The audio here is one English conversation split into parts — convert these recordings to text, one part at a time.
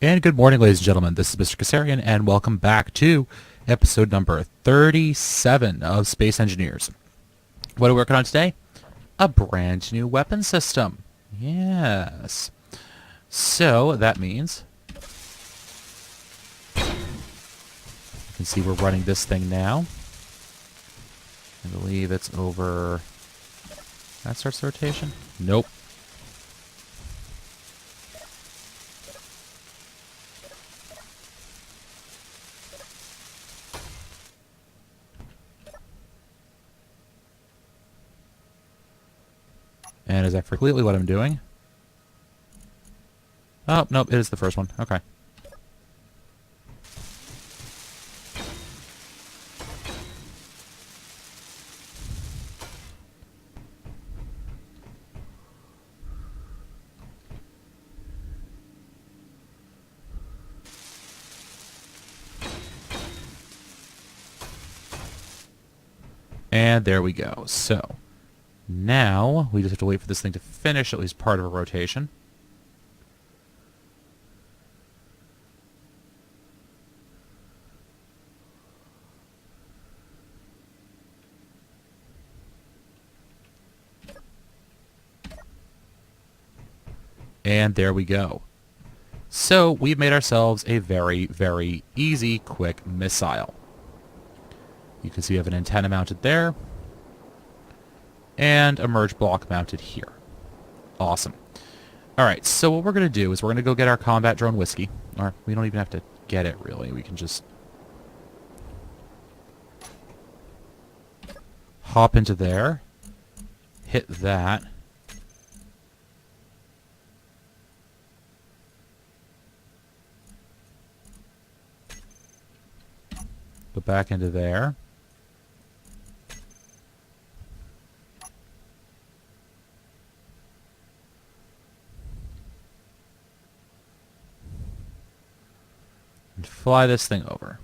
And good morning, ladies and gentlemen. This is Mr. Kasarian, and welcome back to episode number 37 of Space Engineers. What are we working on today? A brand new weapon system. Yes. So that means you can see we're running this thing now. I believe it's over... That starts the rotation? Nope. And is that completely what I'm doing? Oh, nope, it is the first one. Okay. And there we go. So, now we just have to wait for this thing to finish at least part of a rotation. And there we go. So, we've made ourselves a very, very easy, quick missile. You can see we have an antenna mounted there, and a merge block mounted here. Awesome. Alright, so what we're going to do is we're going to go get our combat drone Whiskey. Or, we don't even have to get it, really. We can just hop into there, hit that, go back into there. And fly this thing over.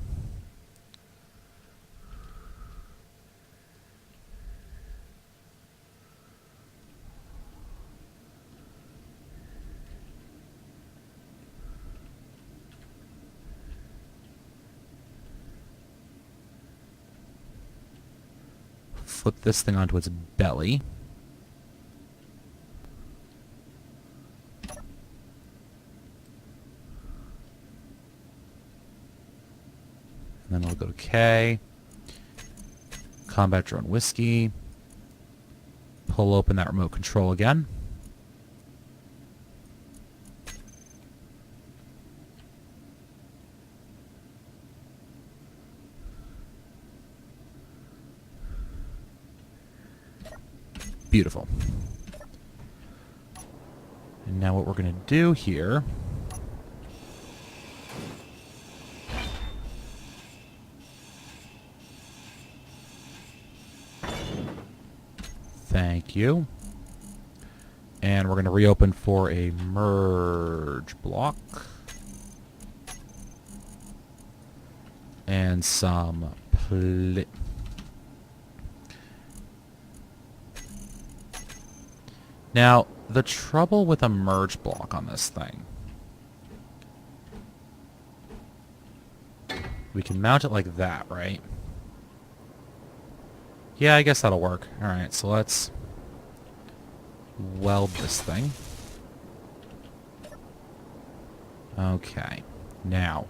Flip this thing onto its belly. And then we'll go to K. Combat drone Whiskey. Pull open that remote control again. Beautiful. And now what we're going to do here... Thank you. And we're going to reopen for a merge block. And some Now, the trouble with a merge block on this thing... We can mount it like that, right? Yeah, I guess that'll work. Alright, so let's weld this thing. Okay. Now,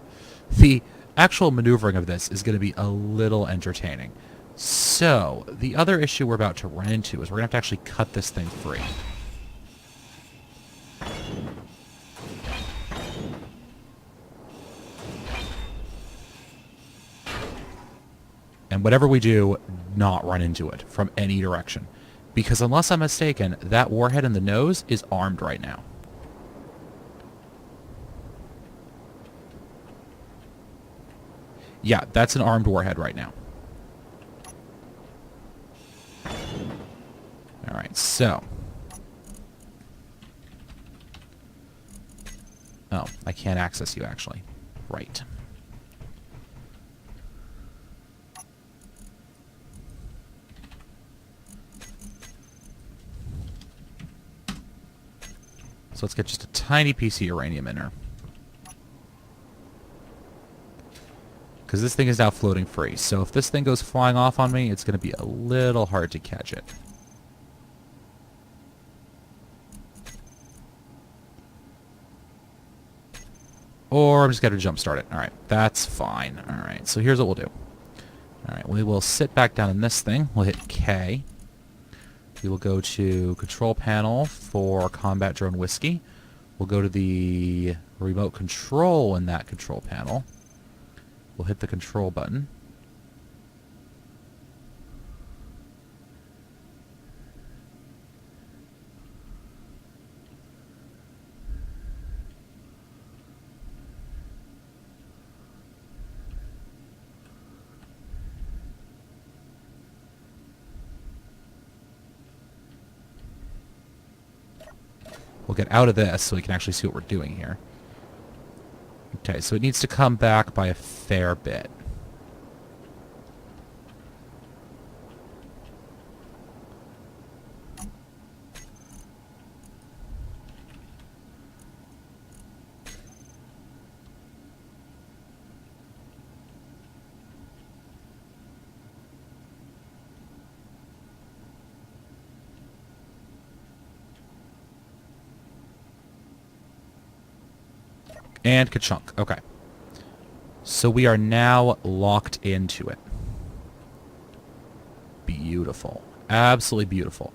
the actual maneuvering of this is going to be a little entertaining. So, the other issue we're about to run into is we're going to have to actually cut this thing free. And whatever we do, not run into it from any direction. Because unless I'm mistaken, that warhead in the nose is armed right now. Yeah, that's an armed warhead right now. Alright, so... Oh, I can't access you, actually. Right. So let's get just a tiny piece of uranium in her. because this thing is now floating free. So if this thing goes flying off on me, it's going to be a little hard to catch it. Or I'm just going to jump start it. All right, that's fine. All right, so here's what we'll do. All right, we will sit back down in this thing. We'll hit K. We will go to Control Panel for Combat Drone Whiskey. We'll go to the remote control in that control panel. We'll hit the control button. We'll get out of this so we can actually see what we're doing here. Okay, so it needs to come back by a fair bit. And ka-chunk. Okay. So we are now locked into it. Beautiful. Absolutely beautiful.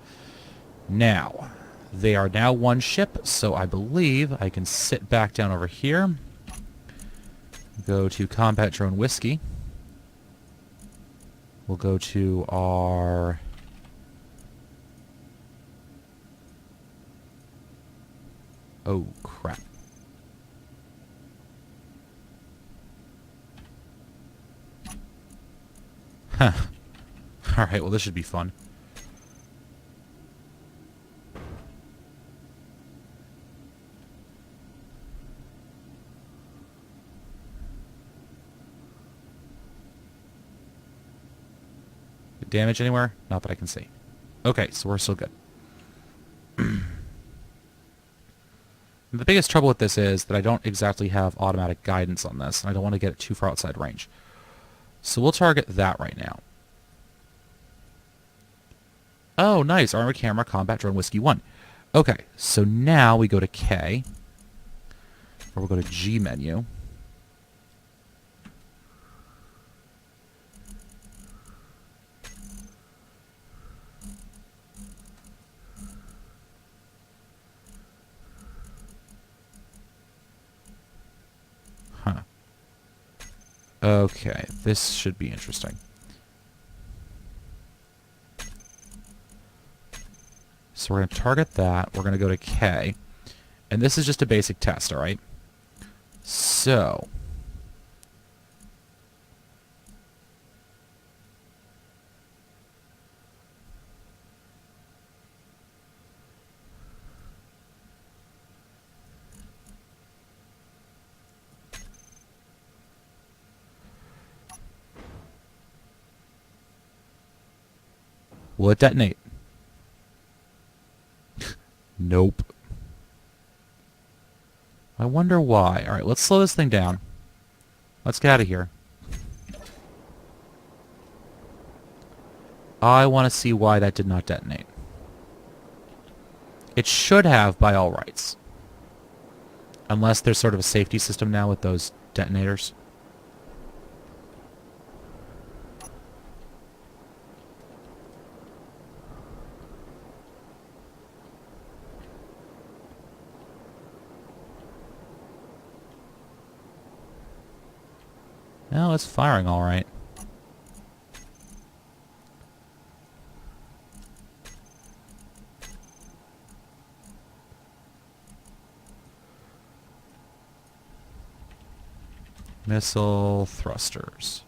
Now, they are now one ship, so I believe I can sit back down over here. Go to Combat Drone Whiskey. We'll go to our... Oh, crap. Huh. Alright, well this should be fun. Damage anywhere? Not that I can see. Okay, so we're still good. The biggest trouble with this is that I don't exactly have automatic guidance on this, and I don't want to get it too far outside range. So we'll target that right now. Oh, nice. Armor Camera, Combat Drone Whiskey 1. Okay, so now we go to K. Or we'll go to G menu. Huh. Okay, this should be interesting. So we're going to target that. We're going to go to K. And this is just a basic test, all right? So... will it detonate? Nope. I wonder why. Alright, let's slow this thing down. Let's get out of here. I want to see why that did not detonate. It should have by all rights. Unless there's sort of a safety system now with those detonators. No, it's firing all right. Missile thrusters.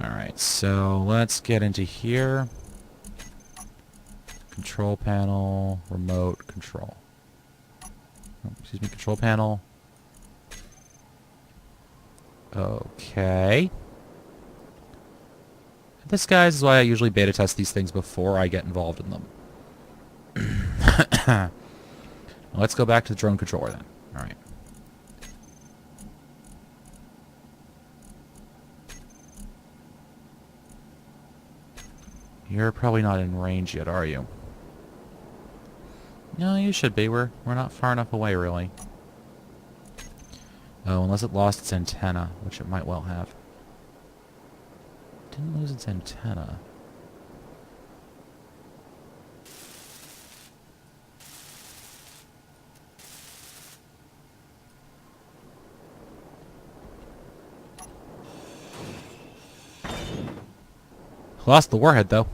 Alright, so let's get into here. Control panel, remote control. Oh, excuse me, control panel. Okay. This, guys, is why I usually beta test these things before I get involved in them. Let's go back to the drone controller then. Alright. You're probably not in range yet, are you? No, you should be. We're not far enough away, really. Oh, unless it lost its antenna, which it might well have. Didn't lose its antenna. Lost the warhead, though.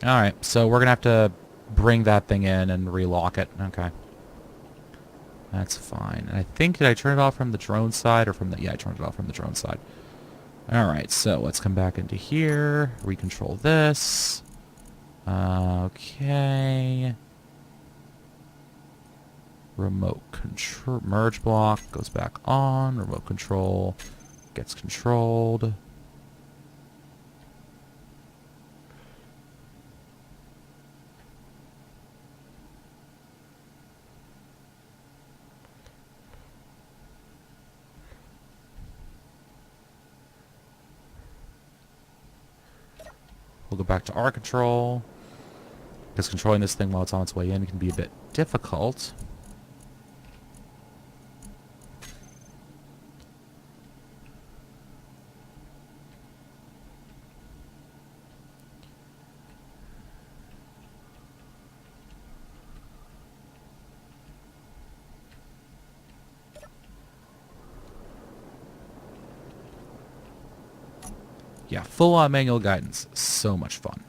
Alright, so we're going to have to bring that thing in and relock it. Okay. That's fine. And I think, did I turn it off from the drone side or from the... Yeah, I turned it off from the drone side. Alright, so let's come back into here. Recontrol this. Okay. Remote control... Merge block goes back on. Remote control gets controlled. We'll go back to our control, because controlling this thing while it's on its way in can be a bit difficult. Yeah, full-on manual guidance. So much fun.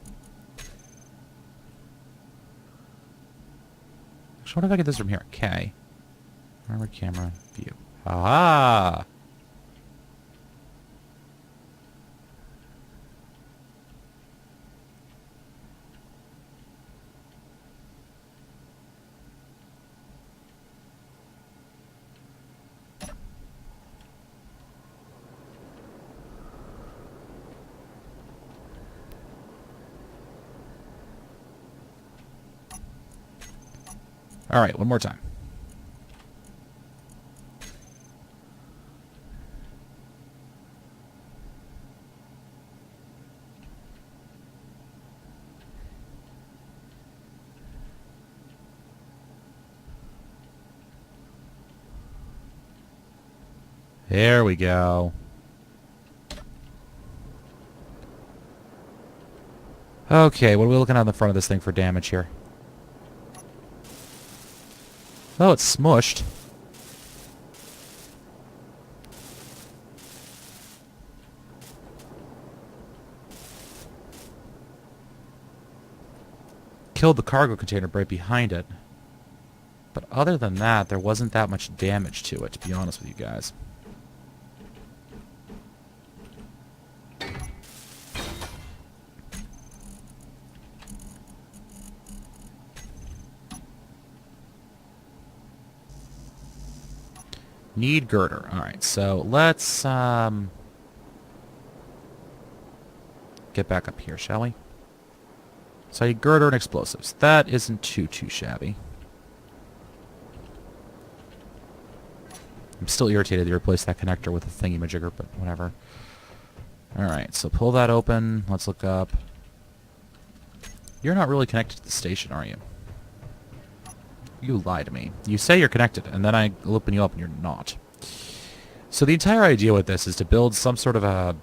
Actually, what if I get this from here? Okay. Armored camera view. Ah! Alright, one more time. There we go. Okay, what are we looking at on the front of this thing for damage here? Oh, it's smushed. Killed the cargo container right behind it. But other than that, there wasn't that much damage to it, to be honest with you guys. Need girder. Alright, so let's get back up here, shall we? So I need girder and explosives. That isn't too shabby. I'm still irritated to replace that connector with a thingy-majigger, but whatever. Alright, so pull that open. Let's look up. You're not really connected to the station, are you? You lie to me. You say you're connected, and then I open you up and you're not. So the entire idea with this is to build some sort of a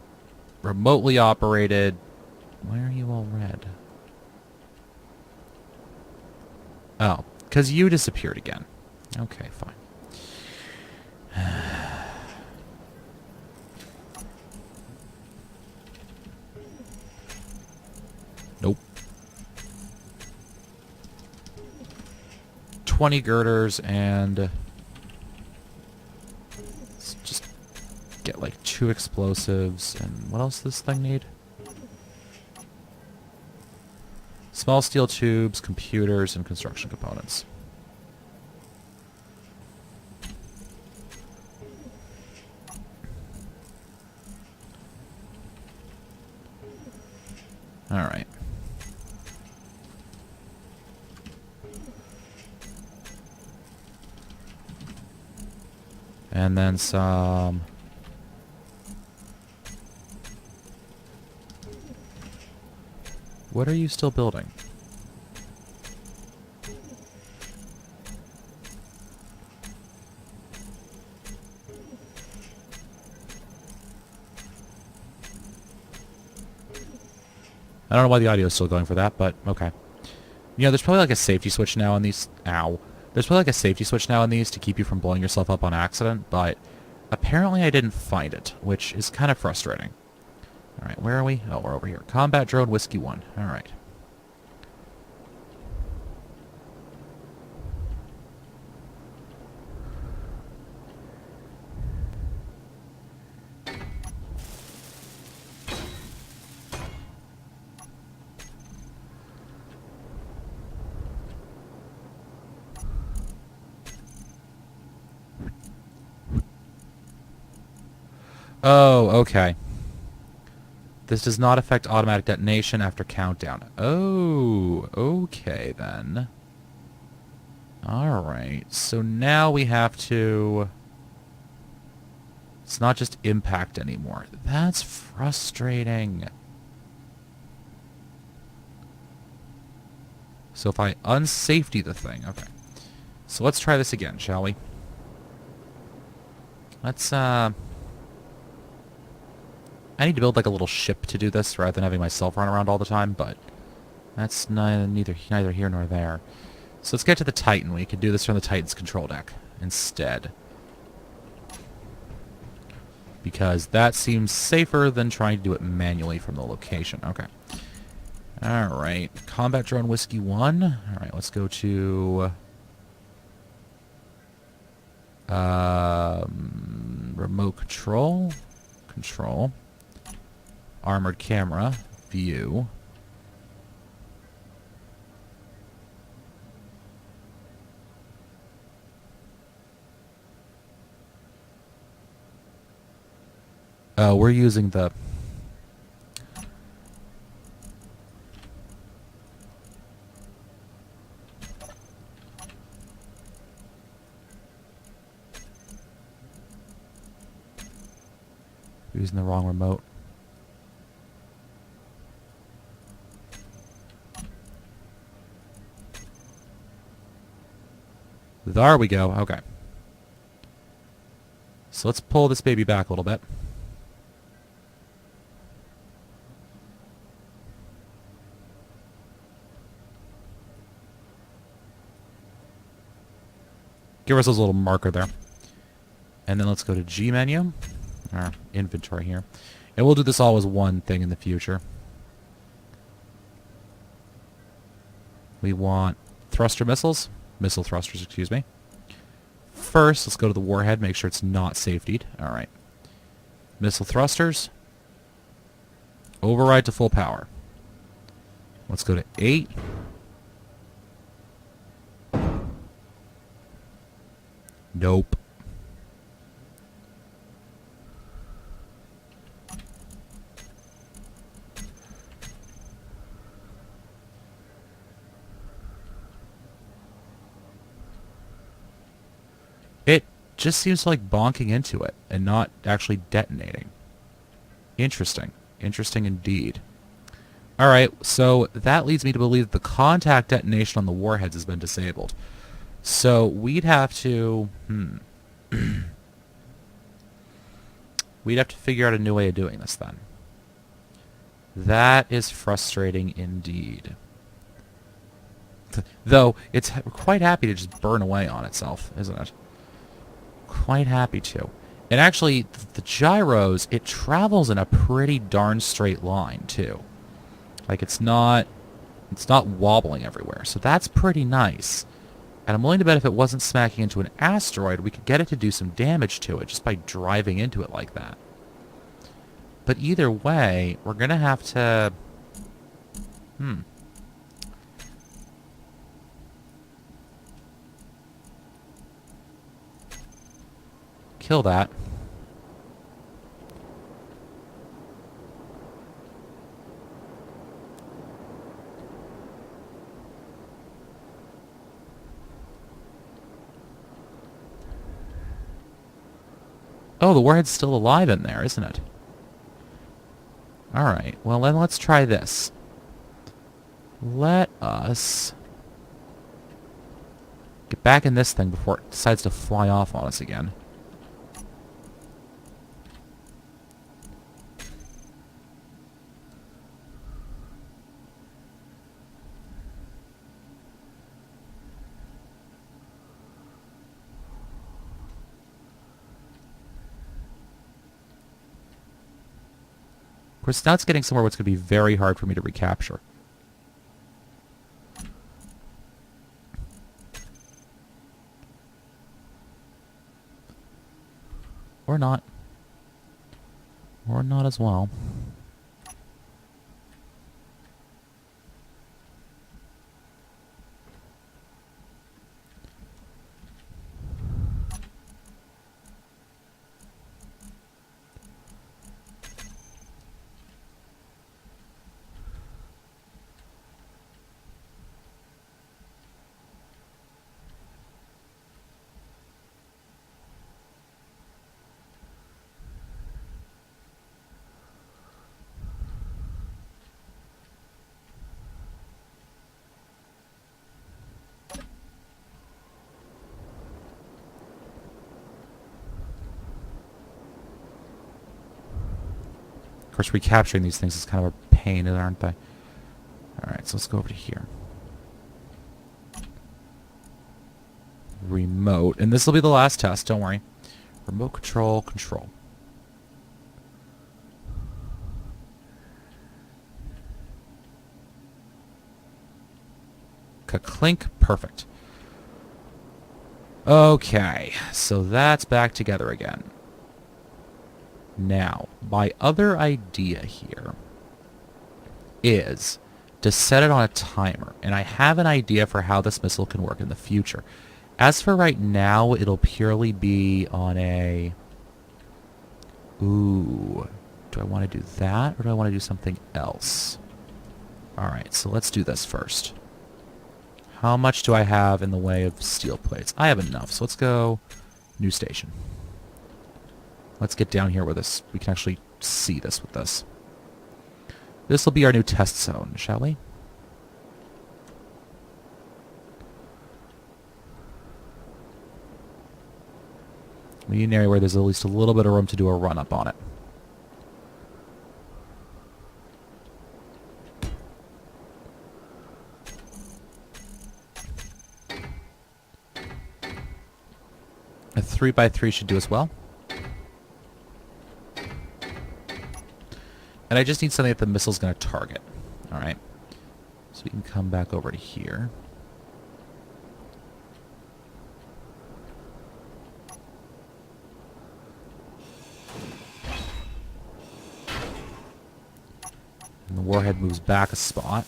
remotely operated... Why are you all red? Oh, because you disappeared again. Okay, fine. Nope. 20 girders and let's just get like 2 explosives. And what else does this thing need? Small steel tubes, computers, and construction components. All right. And then some What are you still building? I don't know why the audio is still going for that, but okay. You know, there's probably like a safety switch now on these... Ow. There's probably like a safety switch now on these to keep you from blowing yourself up on accident, but apparently I didn't find it, which is kind of frustrating. Alright, where are we? Oh, we're over here. Combat Drone Whiskey 1. Alright. Oh, okay. This does not affect automatic detonation after countdown. Oh, okay then. Alright, so now we have to... It's not just impact anymore. That's frustrating. So if I unsafety the thing... Okay. So let's try this again, shall we? Let's, I need to build like a little ship to do this rather than having myself run around all the time, but that's neither here nor there. So let's get to the Titan. We could do this from the Titan's control deck instead. Because that seems safer than trying to do it manually from the location. Okay. Alright. Combat Drone Whiskey 1. Alright, let's go to... remote control. Control. Armored camera. View. We're using the... We're using the wrong remote. There we go. Okay. So let's pull this baby back a little bit. Give ourselves a little marker there. And then let's go to G menu. Our inventory here. And we'll do this all as one thing in the future. We want thruster missiles. Missile thrusters, excuse me. First, let's go to the warhead, make sure it's not safetied. Alright. Missile thrusters. Override to full power. Let's go to 8. Nope. It just seems like bonking into it and not actually detonating. Interesting. Interesting indeed. Alright, so that leads me to believe that the contact detonation on the warheads has been disabled. So we'd have to... We'd have to figure out a new way of doing this then. That is frustrating indeed. Though, it's quite happy to just burn away on itself, isn't it? Quite happy to. And actually, the gyros, it travels in a pretty darn straight line, too. Like, it's not wobbling everywhere. So that's pretty nice. And I'm willing to bet if it wasn't smacking into an asteroid, we could get it to do some damage to it just by driving into it like that. But either way, we're going to have to... Kill that. Oh, the warhead's still alive in there, isn't it? Alright, well then let's try this. Let us get back in this thing before it decides to fly off on us again. Of course, now it's getting somewhere where it's going to be very hard for me to recapture. Or not. Or not as well. Of course, recapturing these things is kind of a pain, aren't they? Alright, so let's go over to here. Remote. And this will be the last test, don't worry. Remote control, control. Ka-clink, perfect. Okay, so that's back together again. Now, my other idea here is to set it on a timer, and I have an idea for how this missile can work in the future. As for right now, it'll purely be on a... Ooh, do I want to do that, or do I want to do something else? Alright, so let's do this first. How much do I have in the way of steel plates? I have enough, so let's go new station. Let's get down here where this we can actually see this with this. This will be our new test zone, shall we? We need an area where there's at least a little bit of room to do a run-up on it. A 3x3 should do as well. And I just need something that the missile's going to target. Alright. So we can come back over to here. And the warhead moves back a spot.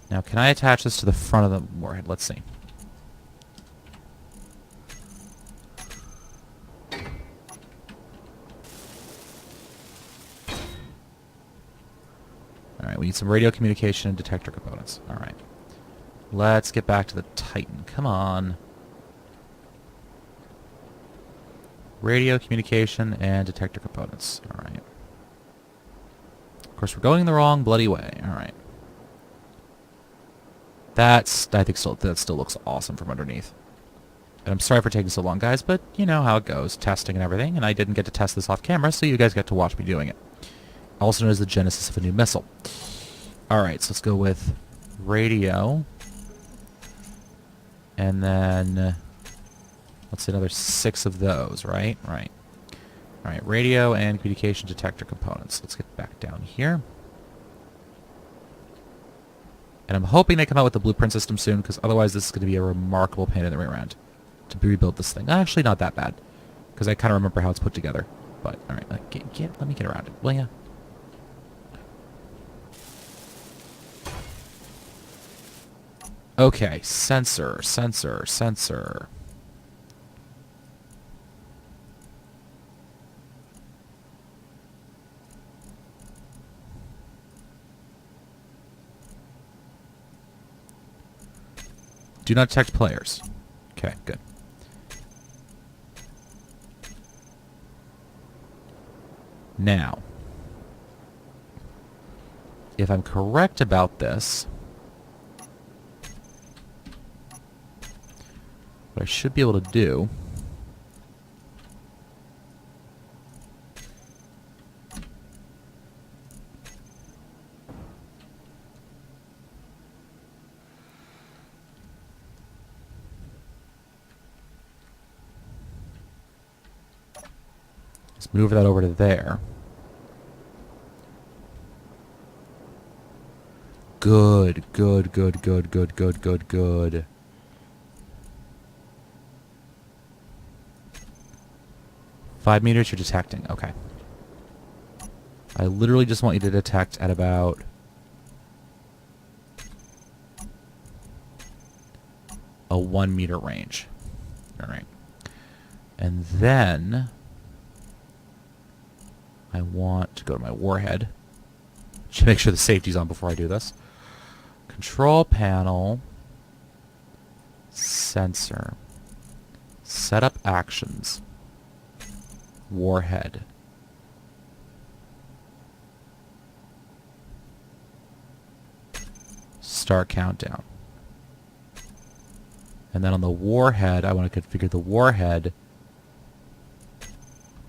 Now, can I attach this to the front of the warhead? Let's see. Alright, we need some radio communication and detector components. Alright. Let's get back to the Titan. Come on. Radio communication and detector components. Alright. Of course, we're going the wrong bloody way. Alright. That's... I think that still looks awesome from underneath. And I'm sorry for taking so long, guys, but you know how it goes. Testing and everything, and I didn't get to test this off camera, so you guys get to watch me doing it. Also known as the genesis of a new missile. Alright, so let's go with radio. And then... let's say another 6 of those, right? Right. Alright, radio and communication detector components. Let's get back down here. And I'm hoping they come out with the blueprint system soon, because otherwise this is going to be a remarkable pain in the rear end to rebuild this thing. Actually, not that bad, because I kind of remember how it's put together. But, alright, let me get around it, will ya? Okay, sensor. Do not detect players. Okay, good. Now, if I'm correct about this, what I should be able to do is move that over to there. Good, good, good, good, good, good, good, good. Five meters you're detecting. Okay. I literally just want you to detect at about a 1 meter range. Alright. And then I want to go to my warhead. Should make sure the safety's on before I do this. Control panel, sensor, setup actions, warhead. Start countdown. And then on the warhead, I want to configure the warhead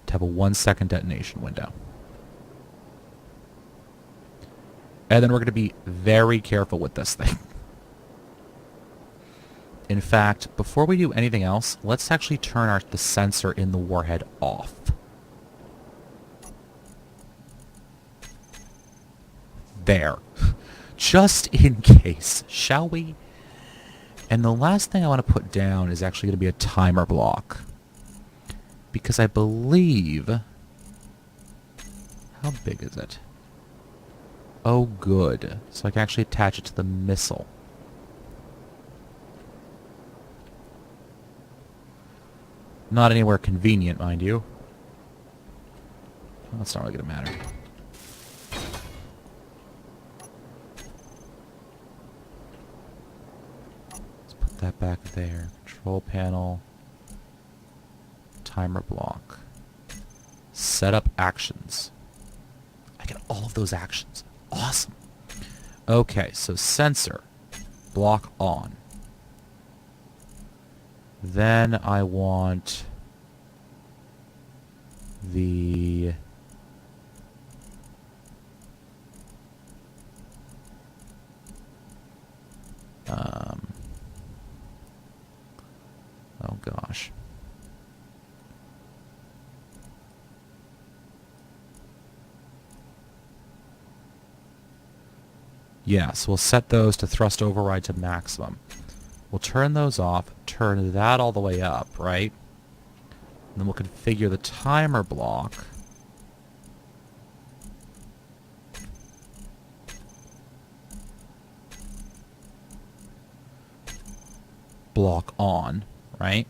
to have a 1 second detonation window. And then we're going to be very careful with this thing. In fact, before we do anything else, let's actually turn the sensor in the warhead off. There. Just in case, shall we? And the last thing I want to put down is actually going to be a timer block. Because I believe... How big is it? Oh, good. So I can actually attach it to the missile. Not anywhere convenient, mind you. Well, that's not really going to matter. Let's put that back there. Control panel. Timer block. Setup actions. I get all of those actions. Awesome. Okay, so sensor. Block on. Then I want the oh gosh. Yes, we'll set those to thrust override to maximum. We'll turn those off, turn that all the way up, right? And then we'll configure the timer block. Block on, right?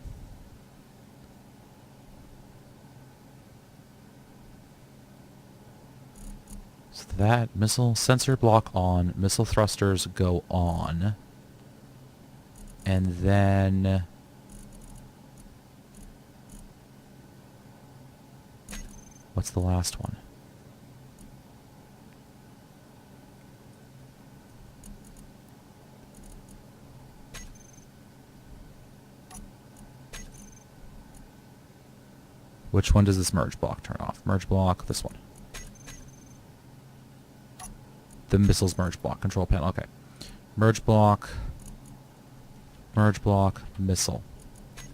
So that missile sensor block on, missile thrusters go on. And then what's the last one? Which one does this merge block turn off? Merge block, this one. The missiles merge block, control panel, okay. Merge block, missile,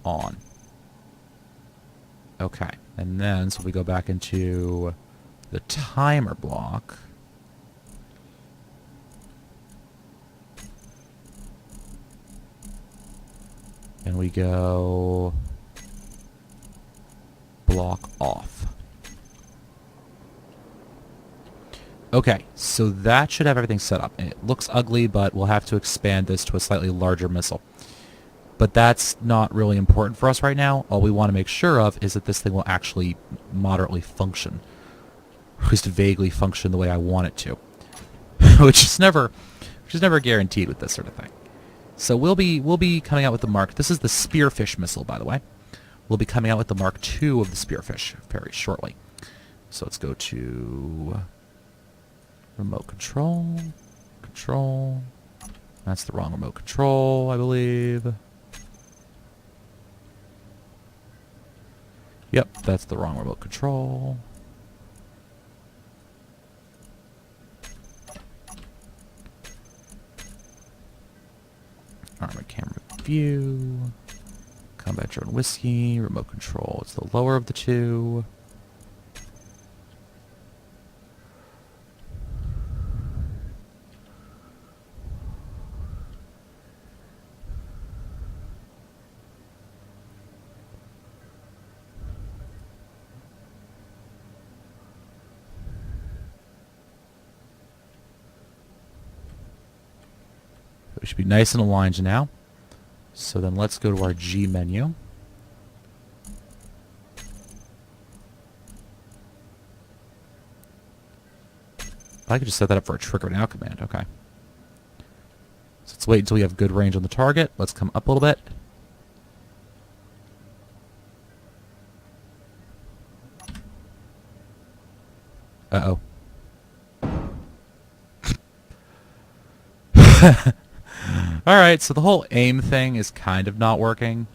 on. Okay, and then, so we go back into the timer block. And we go block off. Okay, so that should have everything set up. And it looks ugly, but we'll have to expand this to a slightly larger missile. But that's not really important for us right now. All we want to make sure of is that this thing will actually moderately function. Or at least vaguely function the way I want it to. which is never guaranteed with this sort of thing. So we'll be coming out with the Mark. This is the Spearfish missile, by the way. We'll be coming out with the Mark II of the Spearfish very shortly. So let's go to Remote control. Control. That's the wrong remote control, I believe. Yep, that's the wrong remote control. Armored camera view. Combat drone whiskey. Remote control. It's the lower of the two. We should be nice and aligned now. So then let's go to our G menu. I could just set that up for a trigger now command. Okay. So let's wait until we have good range on the target. Let's come up a little bit. Uh-oh. Alright, so the whole aim thing is kind of not working.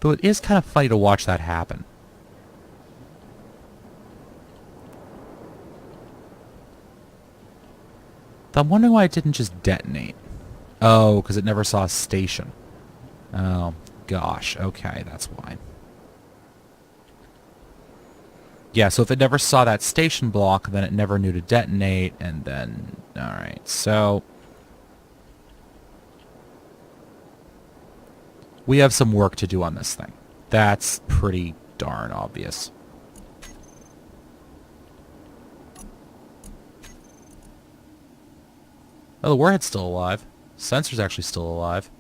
Though it is kind of funny to watch that happen. Though I'm wondering why it didn't just detonate. Oh, because it never saw a station. Oh, gosh. Okay, that's why. Yeah, so if it never saw that station block, then it never knew to detonate, and then... Alright, so... we have some work to do on this thing. That's pretty darn obvious. Oh, the warhead's still alive. Sensor's actually still alive.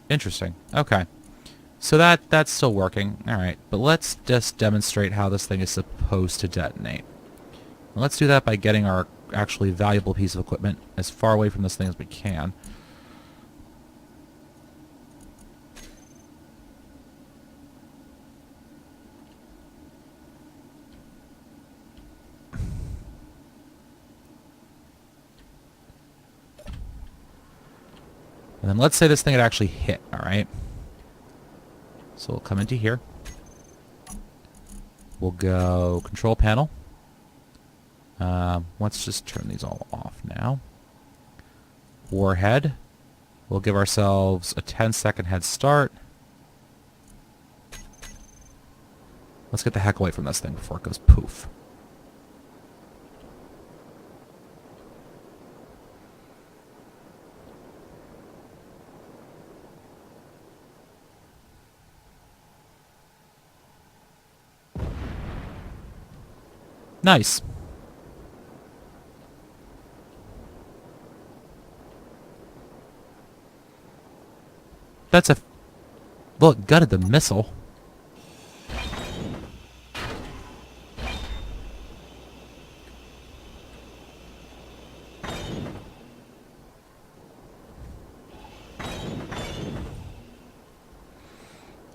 Interesting. Okay. So that's still working. Alright, but let's just demonstrate how this thing is supposed to detonate. And let's do that by getting our actually valuable piece of equipment as far away from this thing as we can. And then let's say this thing had actually hit, alright? So we'll come into here. We'll go control panel. Let's just turn these all off now. Warhead. We'll give ourselves a 10-second head start. Let's get the heck away from this thing before it goes poof. Nice. That's a... well, it gutted the missile.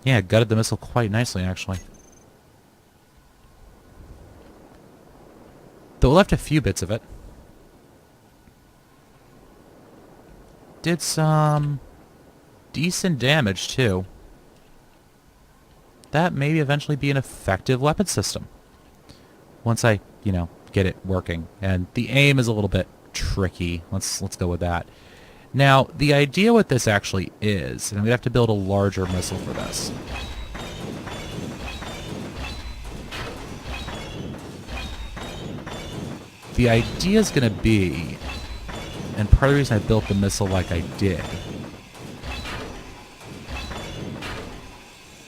Yeah, it gutted the missile quite nicely, actually. Though it left a few bits of it. Did some decent damage, too. That may eventually be an effective weapon system. Once I, get it working. And the aim is a little bit tricky. Let's go with that. Now, the idea with this actually is, and I'm going to have to build a larger missile for this. The idea is going to be, and part of the reason I built the missile like I did,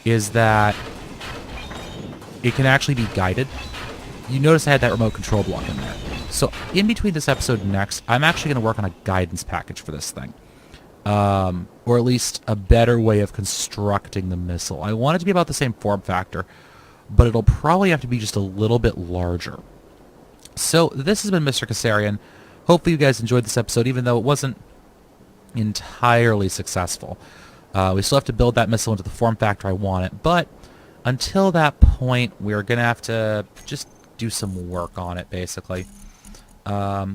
is that it can actually be guided. You notice I had that remote control block in there. So in between this episode and next, I'm actually going to work on a guidance package for this thing. Or at least a better way of constructing the missile. I want it to be about the same form factor, but it'll probably have to be just a little bit larger. So this has been Mr. Kasarian. Hopefully you guys enjoyed this episode, even though it wasn't entirely successful. We still have to build that missile into the form factor I want it, but until that point, we're going to have to just do some work on it, basically. Yeah,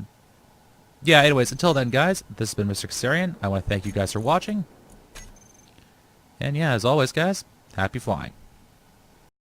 anyways, until then, guys, this has been Mr. Kassarian. I want to thank you guys for watching. And yeah, as always, guys, happy flying.